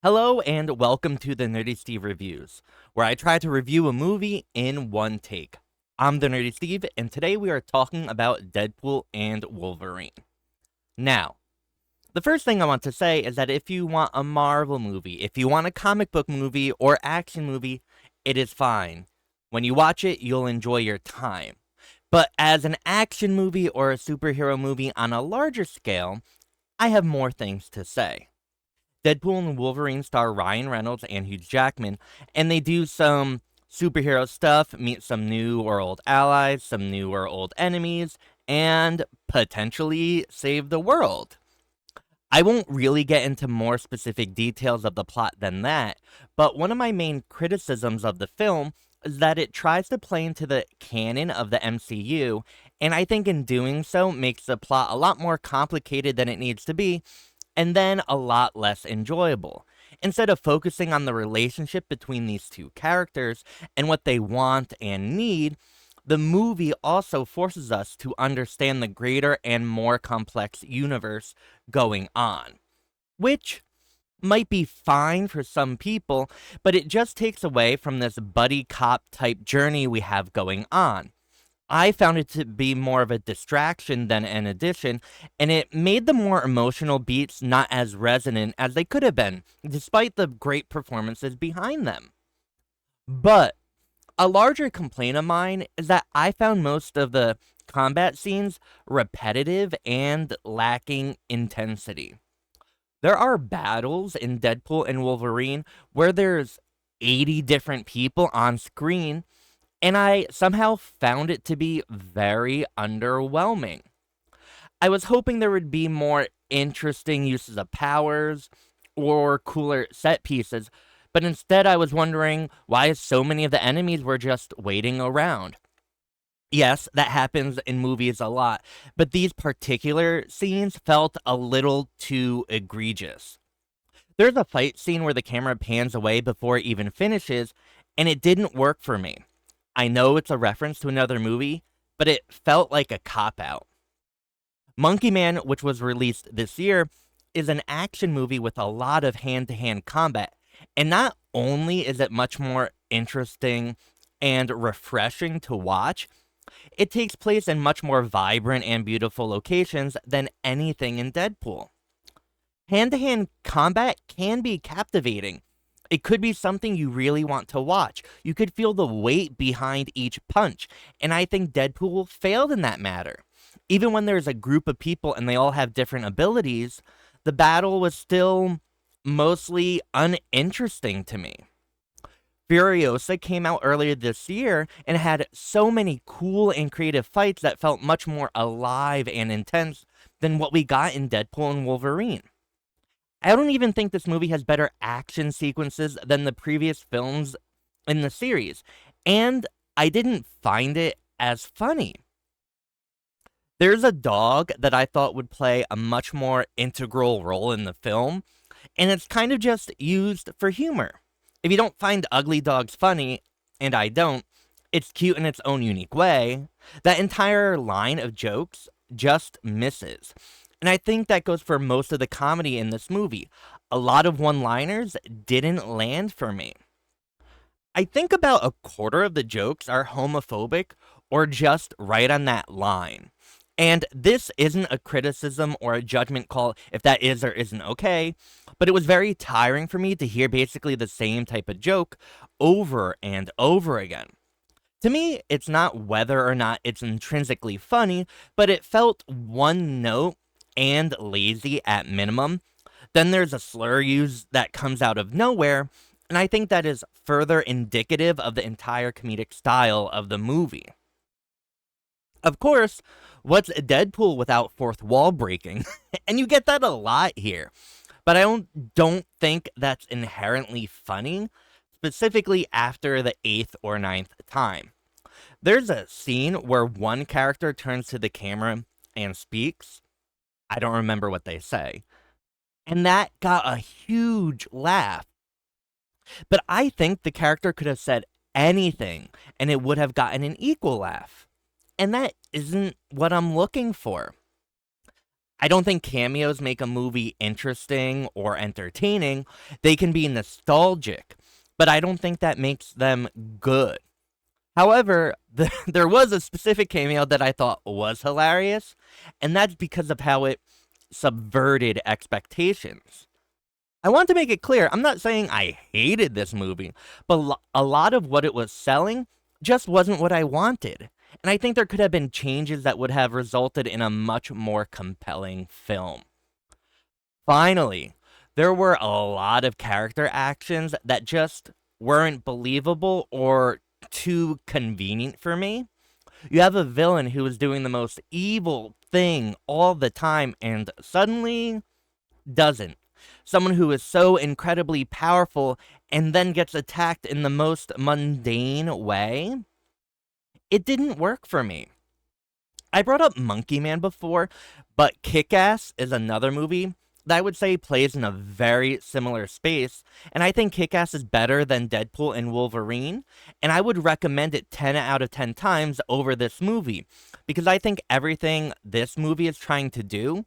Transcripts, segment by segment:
Hello and welcome to the Nerdy Steve Reviews, where I try to review a movie in one take. I'm the Nerdy Steve, and today we are talking about Deadpool and Wolverine. Now, the first thing I want to say is that if you want a Marvel movie, if you want a comic book movie or action movie, it is fine. When you watch it, you'll enjoy your time. But as an action movie or a superhero movie on a larger scale, I have more things to say. Deadpool and Wolverine star Ryan Reynolds and Hugh Jackman, and they do some superhero stuff, meet some new or old allies, some new or old enemies, and potentially save the world. I won't really get into more specific details of the plot than that, but one of my main criticisms of the film is that it tries to play into the canon of the MCU, and I think in doing so makes the plot a lot more complicated than it needs to be, and then a lot less enjoyable. Instead of focusing on the relationship between these two characters and what they want and need, the movie also forces us to understand the greater and more complex universe going on, which might be fine for some people, but it just takes away from this buddy cop type journey we have going on. I found it to be more of a distraction than an addition, and it made the more emotional beats not as resonant as they could have been, despite the great performances behind them. But a larger complaint of mine is that I found most of the combat scenes repetitive and lacking intensity. There are battles in Deadpool and Wolverine where there's 80 different people on screen, and I somehow found it to be very underwhelming. I was hoping there would be more interesting uses of powers or cooler set pieces, but instead I was wondering why so many of the enemies were just waiting around. Yes, that happens in movies a lot, but these particular scenes felt a little too egregious. There's a fight scene where the camera pans away before it even finishes, and it didn't work for me. I know it's a reference to another movie, but it felt like a cop out. Monkey Man, which was released this year, is an action movie with a lot of hand to hand combat. And not only is it much more interesting and refreshing to watch, it takes place in much more vibrant and beautiful locations than anything in Deadpool. Hand to hand combat can be captivating. It could be something you really want to watch. You could feel the weight behind each punch, and I think Deadpool failed in that matter. Even when there's a group of people and they all have different abilities, the battle was still mostly uninteresting to me. Furiosa came out earlier this year and had so many cool and creative fights that felt much more alive and intense than what we got in Deadpool and Wolverine. I don't even think this movie has better action sequences than the previous films in the series, and I didn't find it as funny. There's a dog that I thought would play a much more integral role in the film, and it's kind of just used for humor. If you don't find ugly dogs funny, and I don't, it's cute in its own unique way, that entire line of jokes just misses. And I think that goes for most of the comedy in this movie. A lot of one liners didn't land for me. I think about a quarter of the jokes are homophobic or just right on that line. And this isn't a criticism or a judgment call if that is or isn't okay, but it was very tiring for me to hear basically the same type of joke over and over again. To me, it's not whether or not it's intrinsically funny, but it felt one note and lazy at minimum. Then there's a slur used that comes out of nowhere, and I think that is further indicative of the entire comedic style of the movie. Of course, what's Deadpool without fourth wall breaking? And you get that a lot here. But I don't think that's inherently funny, specifically after the eighth or ninth time. There's a scene where one character turns to the camera and speaks. I don't remember what they say. And that got a huge laugh. But I think the character could have said anything and it would have gotten an equal laugh. And that isn't what I'm looking for. I don't think cameos make a movie interesting or entertaining. They can be nostalgic, but I don't think that makes them good. However, there was a specific cameo that I thought was hilarious, and that's because of how it subverted expectations. I want to make it clear, I'm not saying I hated this movie, but a lot of what it was selling just wasn't what I wanted. And I think there could have been changes that would have resulted in a much more compelling film. Finally, there were a lot of character actions that just weren't believable or too convenient for me. You have a villain who is doing the most evil thing all the time and suddenly doesn't. Someone who is so incredibly powerful and then gets attacked in the most mundane way. It didn't work for me. I brought up Monkey Man before, but Kick-Ass is another movie that I would say plays in a very similar space, and I think Kick-Ass is better than Deadpool and Wolverine, and I would recommend it 10 out of 10 times over this movie, because I think everything this movie is trying to do,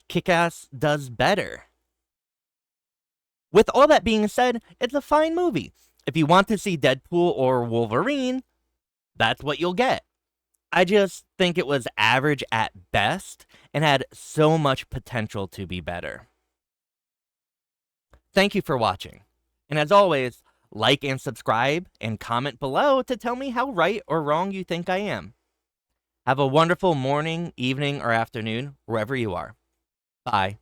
Kick-Ass does better. With all that being said, it's a fine movie. If you want to see Deadpool or Wolverine, that's what you'll get. I just think it was average at best and had so much potential to be better. Thank you for watching. And as always, like and subscribe and comment below to tell me how right or wrong you think I am. Have a wonderful morning, evening, or afternoon, wherever you are. Bye.